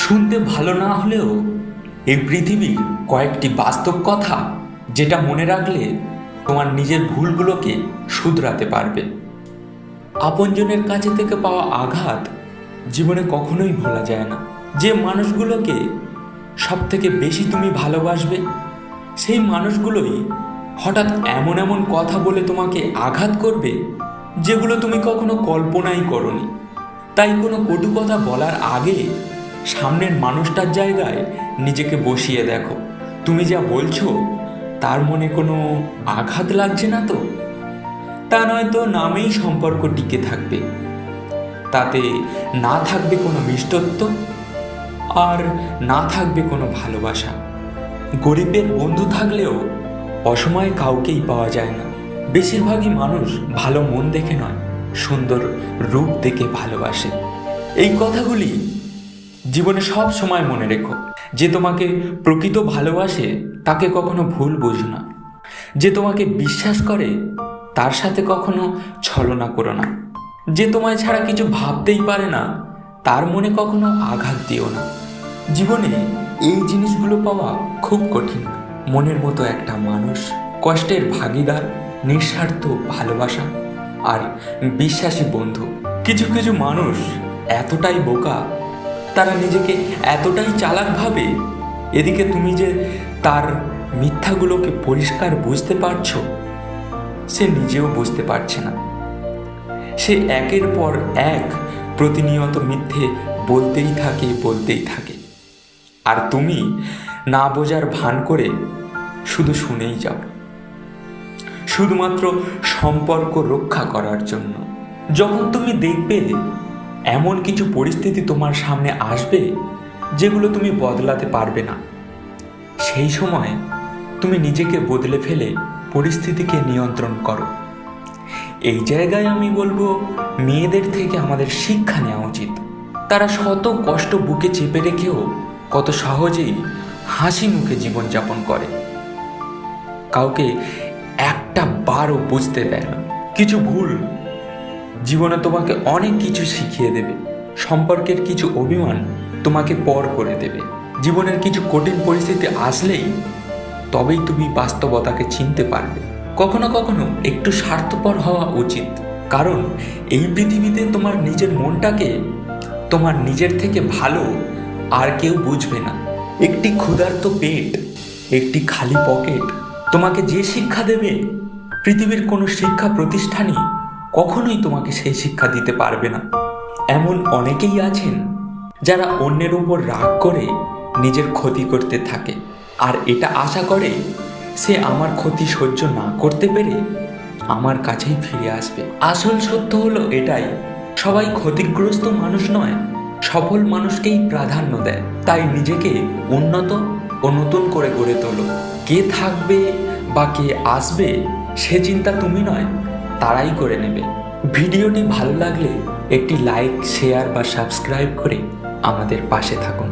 শুনতে ভালো না হলেও এই পৃথিবীর কয়েকটি বাস্তব কথা যেটা মনে রাখলে তোমার নিজের ভুলগুলোকে শুধরাতে পারবে। আপনজনের কাছে থেকে পাওয়া আঘাত জীবনে কখনোই ভোলা যায় না। যে মানুষগুলোকে সব থেকে বেশি তুমি ভালোবাসবে সেই মানুষগুলোই হঠাৎ এমন এমন কথা বলে তোমাকে আঘাত করবে যেগুলো তুমি কখনো কল্পনাই করোনি। তাই কোনো কটু কথা বলার আগে সামনের মানুষটার জায়গায় নিজেকে বসিয়ে দেখো, তুমি যা বলছো তার মনে কোনো আঘাত লাগছে না তো? তা নয়তো নামেই সম্পর্ক টিকে থাকবে, তাতে না থাকবে কোনো মিষ্টত্ব আর না থাকবে কোনো ভালোবাসা। গরিবের বন্ধু থাকলেও অসময়ে কাউকেই পাওয়া যায় না। বেশিরভাগই মানুষ ভালো মন দেখে নয়, সুন্দর রূপ দেখে ভালোবাসে। এই কথাগুলি জীবনে সব সময় মনে রেখো। যে তোমাকে প্রকৃত ভালোবাসে তাকে কখনো ভুল বুঝো না। যে তোমাকে বিশ্বাস করে তার সাথে কখনো ছলনা করো না। যে তোমায় ছাড়া কিছু ভাবতেই পারে না তার মনে কখনো আঘাত দিও না। জীবনে এই জিনিসগুলো পাওয়া খুব কঠিন। মনের মতো একটা মানুষ, কষ্টের ভাগিদার, নিঃস্বার্থ ভালোবাসা আর বিশ্বাসী বন্ধু। কিছু কিছু মানুষ এতটাই বোকা, তারা নিজেকে এতটাই চালাক ভাবে, এদিকে তুমি যে তার মিথ্যাগুলোকে পরিষ্কার বুঝতে পারছো সে নিজেও বুঝতে পারছে না। সে একের পর এক প্রতিনিয়ত মিথ্যে বলতেই থাকে আর তুমি না বোঝার ভান করে শুধু শুনেই যাও, শুধুমাত্র সম্পর্ক রক্ষা করার জন্য। যখন তুমি দেখবে এমন কিছু পরিস্থিতি তোমার সামনে আসবে যেগুলো তুমি বদলাতে পারবে না, সেই সময় তুমি নিজেকে বদলে ফেলে পরিস্থিতিকে নিয়ন্ত্রণ করো। এই জায়গায় আমি বলবো, মেয়েদের থেকে আমাদের শিক্ষা নেওয়া উচিত। তারা শত কষ্ট বুকে চেপে রেখেও কত সহজেই হাসি মুখে জীবনযাপন করে, কাউকে একটা বারও বুঝতে দেয় না। কিছু ভুল জীবনে তোমাকে অনেক কিছু শিখিয়ে দেবে। সম্পর্কের কিছু অভিমান তোমাকে পর করে দেবে। জীবনের কিছু কঠিন পরিস্থিতি আসলেই তবেই তুমি বাস্তবতাকে চিনতে পারবে। কখনো কখনো একটু স্বার্থপর হওয়া উচিত, কারণ এই পৃথিবীতে তোমার নিজের মনটাকে তোমার নিজের থেকে ভালো আর কেউ বুঝবে না। একটি ক্ষুধার্ত পেট, একটি খালি পকেট তোমাকে যে শিক্ষা দেবে পৃথিবীর কোনো শিক্ষা প্রতিষ্ঠানই কখনোই তোমাকে সেই শিক্ষা দিতে পারবে না। এমন অনেকেই আছেন যারা অন্যের উপর রাগ করে নিজের ক্ষতি করতে থাকে, আর এটা আশা করে সে আমার ক্ষতি সহ্য না করতে পেরে আমার কাছেই ফিরে আসবে। আসল সত্য হলো এটাই, সবাই ক্ষতিগ্রস্ত মানুষ নয়, সফল মানুষকেই প্রাধান্য দেয়। তাই নিজেকে উন্নত ও নতুন করে গড়ে তোলো। কে থাকবে বা কে আসবে সে চিন্তা তুমি নয়, তারাই করে নেবে। ভিডিওটি ভালো লাগলে একটি লাইক, শেয়ার বা সাবস্ক্রাইব করে আমাদের পাশে থাকুন।